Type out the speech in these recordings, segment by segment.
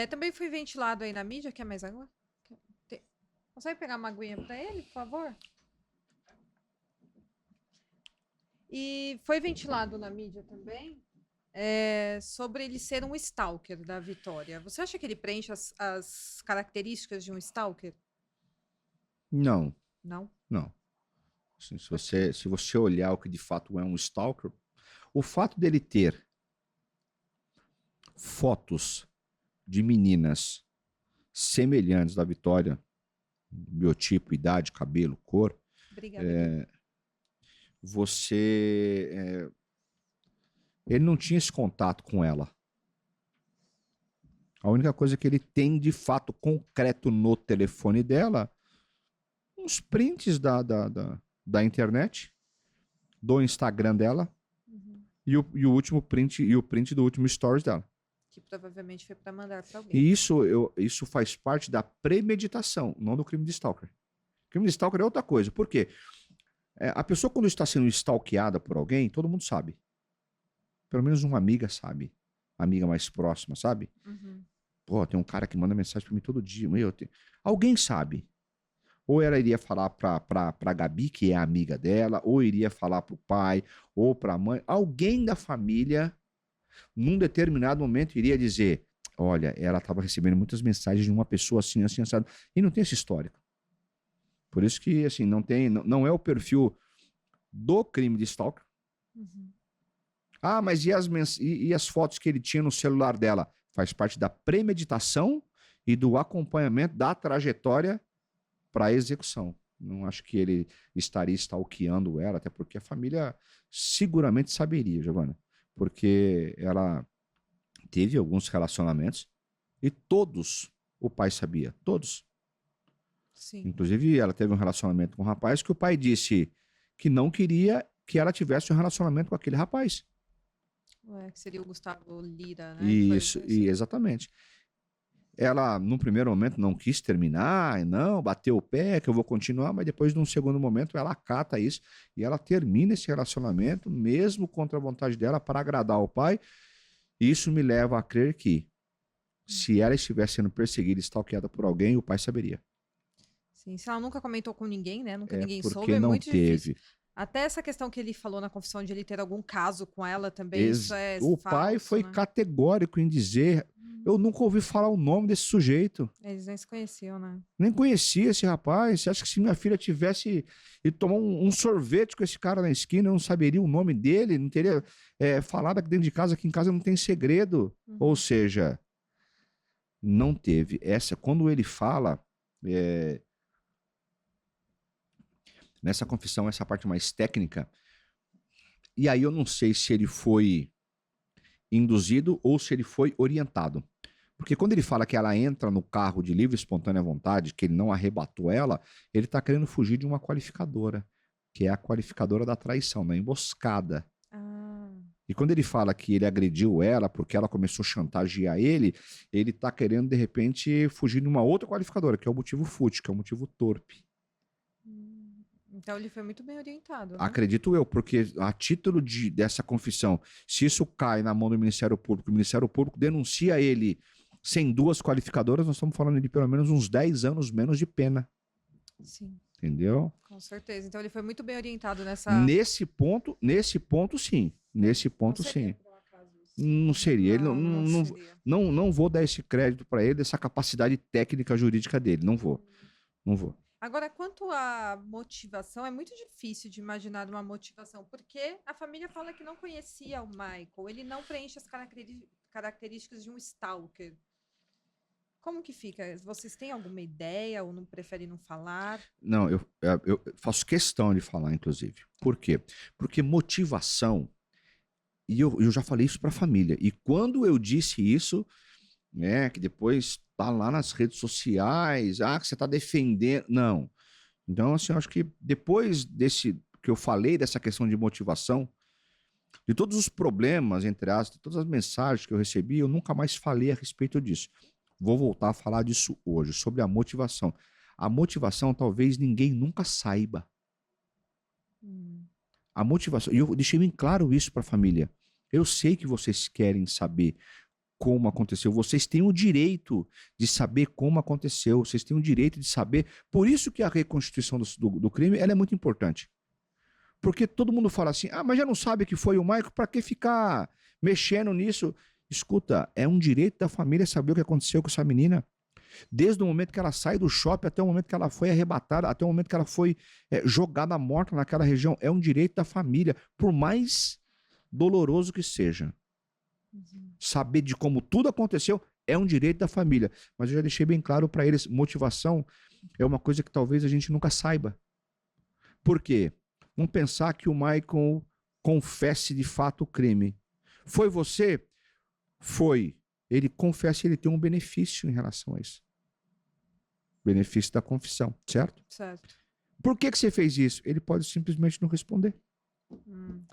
Também foi ventilado aí na mídia. Quer mais água? Tem- Consegue pegar uma aguinha para ele, por favor? E foi ventilado na mídia também sobre ele ser um stalker da Vitória. Você acha que ele preenche as características de um stalker? Não, Não? não. Assim, Por quê? se você olhar o que de fato é um stalker, o fato dele ter fotos de meninas semelhantes da Vitória, biotipo, idade, cabelo, cor, Obrigada, Gui. você. Ele não tinha esse contato com ela. A única coisa que ele tem de fato concreto no telefone dela, uns prints da internet, do Instagram dela, Uhum. e o último print, e o print do último stories dela. Que provavelmente foi para mandar para alguém. E isso faz parte da premeditação, não do crime de stalker. O crime de stalker é outra coisa. Por quê? A pessoa, quando está sendo stalkeada por alguém, todo mundo sabe. Pelo menos uma amiga sabe. A amiga mais próxima, sabe? Uhum. Pô, tem um cara que manda mensagem pra mim todo dia. Alguém sabe. Ou ela iria falar pra Gabi, que é a amiga dela, ou iria falar pro pai, ou pra mãe. Alguém da família, num determinado momento, iria dizer: olha, ela estava recebendo muitas mensagens de uma pessoa assim, assim, assado. E não tem esse histórico. Por isso que, assim, não é o perfil do crime de stalker. Uhum. Ah, mas e as fotos que ele tinha no celular dela? Faz parte da premeditação e do acompanhamento da trajetória para a execução. Não acho que ele estaria stalkeando ela, até porque a família seguramente saberia, Giovana, porque ela teve alguns relacionamentos e todos o pai sabia, todos. Sim. Inclusive, ela teve um relacionamento com um rapaz que o pai disse que não queria que ela tivesse um relacionamento com aquele rapaz. Que seria o Gustavo Lira, né? Que foi Isso, e esse. exatamente. Ela, num primeiro momento, não quis terminar, não, bateu o pé, que eu vou continuar, mas depois, num segundo momento, ela acata isso e ela termina esse relacionamento, mesmo contra a vontade dela, para agradar o pai. E isso me leva a crer que, se ela estivesse sendo perseguida e stalkeada por alguém, o pai saberia. Sim, se ela nunca comentou com ninguém, né? Nunca É ninguém soube, porque é não muito difícil. teve. Até essa questão que ele falou na confissão de ele ter algum caso com ela também, isso é O pai falso, foi né? categórico em dizer: eu nunca ouvi falar o nome desse sujeito. Eles nem se conheciam, né? Nem conhecia esse rapaz. Você acha que se minha filha tivesse ido tomar um sorvete com esse cara na esquina, eu não saberia o nome dele, não teria falado aqui dentro de casa, aqui em casa não tem segredo. Ou Uhum. seja, não teve. Quando ele fala, é, nessa confissão, essa parte mais técnica, e aí eu não sei se ele foi induzido ou se ele foi orientado. Porque quando ele fala que ela entra no carro de livre e espontânea vontade, que ele não arrebatou ela, ele está querendo fugir de uma qualificadora, que é a qualificadora da traição, da emboscada. Ah, E quando ele fala que ele agrediu ela porque ela começou a chantagear ele está querendo, de repente, fugir de uma outra qualificadora, que é o motivo fútil, que é o motivo torpe. então ele foi muito bem orientado, né? Acredito eu, porque a título dessa confissão, se isso cai na mão do Ministério Público, o Ministério Público denuncia ele sem duas qualificadoras, nós estamos falando de pelo menos uns 10 anos menos de pena. Sim, Entendeu? com certeza. Então ele foi muito bem orientado nessa. Nesse ponto, sim. Nesse Não ponto, seria sim. por um acaso isso. Não seria. Ele Não, não seria. não vou dar esse crédito para ele, dessa capacidade técnica jurídica dele. Não vou. Não vou. Agora, quanto à motivação, é muito difícil de imaginar uma motivação, porque a família fala que não conhecia o Michael, ele não preenche as características de um stalker. Como que fica? Vocês têm alguma ideia ou não preferem não falar? Não, eu faço questão de falar, inclusive. Por quê? Porque motivação, e eu já falei isso para a família, e quando eu disse isso, né, que depois tá lá nas redes sociais, que você tá defendendo. Não. Então, assim, eu acho que depois desse que eu falei dessa questão de motivação, de todos os problemas, entre aspas, de todas as mensagens que eu recebi, eu nunca mais falei a respeito disso. Vou voltar a falar disso hoje, sobre a motivação. A motivação talvez ninguém nunca saiba. Hum, A motivação, e eu deixei bem claro isso para a família. Eu sei que vocês querem saber como aconteceu. Vocês têm o direito de saber como aconteceu. Vocês têm o direito de saber. Por isso que a reconstituição do crime ela é muito importante. Porque todo mundo fala assim, mas já não sabe que foi o Michael, para que ficar mexendo nisso? Escuta, é um direito da família saber o que aconteceu com essa menina. Desde o momento que ela sai do shopping até o momento que ela foi arrebatada, até o momento que ela foi jogada morta naquela região. É um direito da família, por mais doloroso que seja. Saber de como tudo aconteceu é um direito da família. Mas eu já deixei bem claro para eles, motivação é uma coisa que talvez a gente nunca saiba. Por quê? Vamos pensar que o Michael confesse de fato o crime. Foi você? Foi. Ele confessa e ele tem um benefício em relação a isso. Benefício da confissão, certo? Certo. Por que você fez isso? Ele pode simplesmente não responder.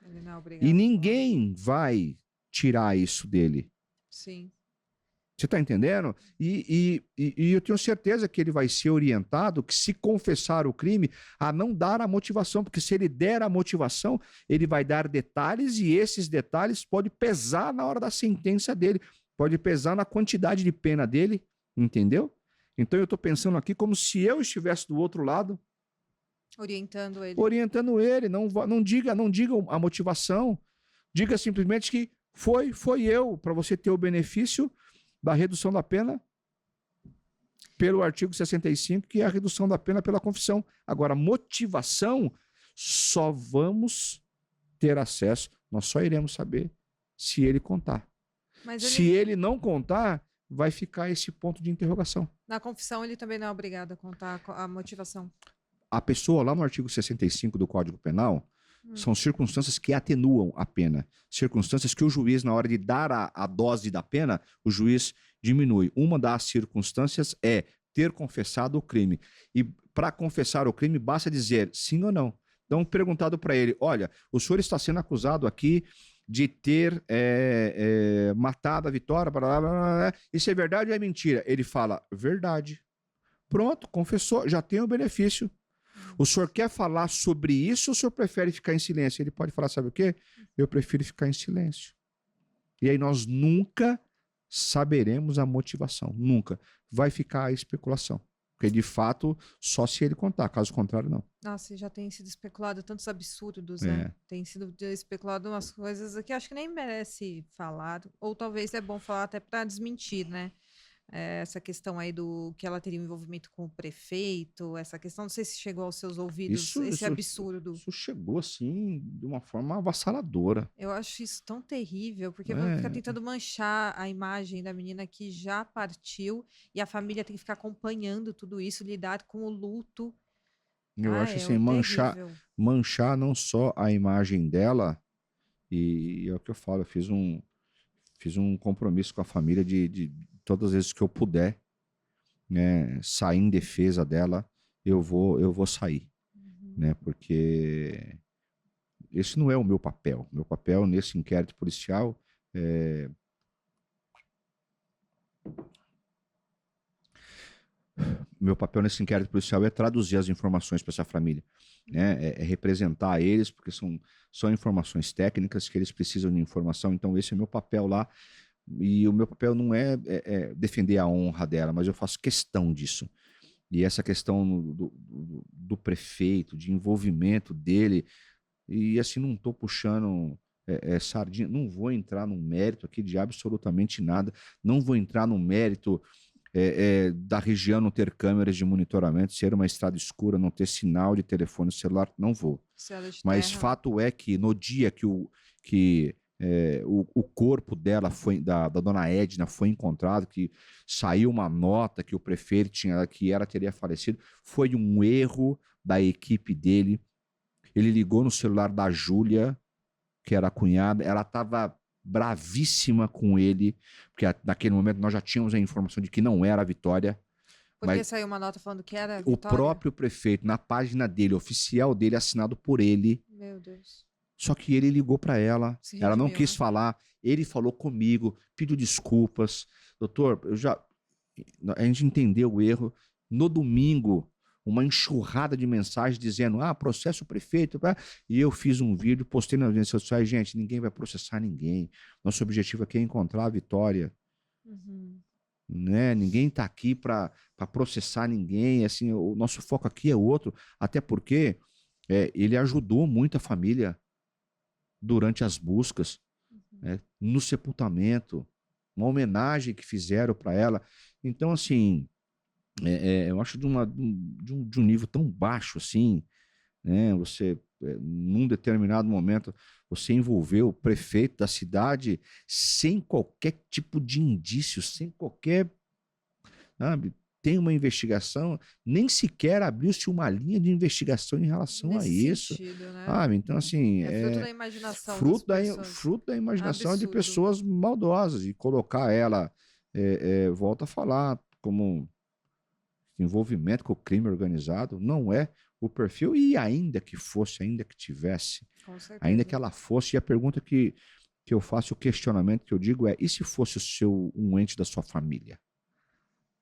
Ele não é obrigado. E ninguém vai tirar isso dele. Sim. Você está entendendo? E eu tenho certeza que ele vai ser orientado que, se confessar o crime, a não dar a motivação, porque se ele der a motivação, ele vai dar detalhes e esses detalhes podem pesar na hora da sentença dele, pode pesar na quantidade de pena dele, entendeu? Então eu estou pensando aqui como se eu estivesse do outro lado, orientando ele. Não diga a motivação, diga simplesmente que foi eu, para você ter o benefício da redução da pena pelo artigo 65, que é a redução da pena pela confissão. Agora, motivação, só vamos ter acesso, nós só iremos saber se ele contar. Se ele não contar, vai ficar esse ponto de interrogação. Na confissão, ele também não é obrigado a contar a motivação. A pessoa, lá no artigo 65 do Código Penal, são circunstâncias que atenuam a pena. Circunstâncias que o juiz, na hora de dar a dose da pena, o juiz diminui. Uma das circunstâncias é ter confessado o crime. E para confessar o crime, basta dizer sim ou não. Então, perguntado para ele, olha, o senhor está sendo acusado aqui de ter matado a Vitória, blá, blá, blá, blá. Isso é verdade ou é mentira? Ele fala, verdade. Pronto, confessou, já tem o benefício. O senhor quer falar sobre isso ou o senhor prefere ficar em silêncio? Ele pode falar, sabe o quê? Eu prefiro ficar em silêncio. E aí nós nunca saberemos a motivação. Nunca. Vai ficar a especulação. Porque, de fato, só se ele contar. Caso contrário, não. Nossa, já tem sido especulado tantos absurdos, né? Tem sido especulado umas coisas que acho que nem merece falar. Ou talvez é bom falar até para desmentir, né? Essa questão aí do que ela teria um envolvimento com o prefeito, essa questão, não sei se chegou aos seus ouvidos, esse absurdo. Isso chegou, assim, de uma forma avassaladora. Eu acho isso tão terrível, porque fica tentando manchar a imagem da menina que já partiu e a família tem que ficar acompanhando tudo isso, lidar com o luto. Eu acho assim, manchar não só a imagem dela, e é o que eu falo, eu fiz um compromisso com a família de todas as vezes que eu puder, né, sair em defesa dela, eu vou sair, né, porque esse não é o meu papel. Meu papel nesse inquérito policial é traduzir as informações para essa família, né, é representar eles, porque são informações técnicas que eles precisam de informação. Então esse é o meu papel lá. E o meu papel não é defender a honra dela, mas eu faço questão disso. E essa questão do prefeito, de envolvimento dele, e assim, não estou puxando sardinha, não vou entrar no mérito aqui de absolutamente nada, não vou entrar no mérito da região não ter câmeras de monitoramento, ser uma estrada escura, não ter sinal de telefone celular, não vou. Mas fato é que no dia que o corpo dela da dona Edna foi encontrado, que saiu uma nota que o prefeito tinha, que ela teria falecido, foi um erro da equipe dele. Ele ligou no celular da Júlia, que era a cunhada, ela estava bravíssima com ele, porque naquele momento nós já tínhamos a informação de que não era a Vitória. Porque saiu uma nota falando que era a Vitória? O próprio prefeito, na página dele, oficial dele, assinado por ele. Meu Deus. Só que ele ligou para ela, ela não quis falar, ele falou comigo, pediu desculpas. Doutor, a gente entendeu o erro. No domingo, uma enxurrada de mensagens dizendo, processo o prefeito. E eu fiz um vídeo, postei nas redes sociais, gente, ninguém vai processar ninguém. Nosso objetivo aqui é encontrar a Vitória. Uhum. Né? Ninguém está aqui para processar ninguém, assim, o nosso foco aqui é outro, até porque ele ajudou muito a família durante as buscas, Uhum. né? No sepultamento, uma homenagem que fizeram para ela. Então, assim, eu acho de um nível tão baixo assim, né? Você, num determinado momento, você envolveu o prefeito da cidade sem qualquer tipo de indício, sem qualquer, sabe? Tem uma investigação, nem sequer abriu-se uma linha de investigação em relação a Nesse isso, sentido, né? sabe? Então, assim, É fruto da imaginação das pessoas. fruto da imaginação de Absurdo. pessoas maldosas e colocar ela, volta a falar, como envolvimento com o crime organizado, não é o perfil, e ainda que fosse, ainda que tivesse, Com ainda que certeza. ela fosse, e a pergunta que eu faço, o questionamento que eu digo é, e se fosse um ente da sua família?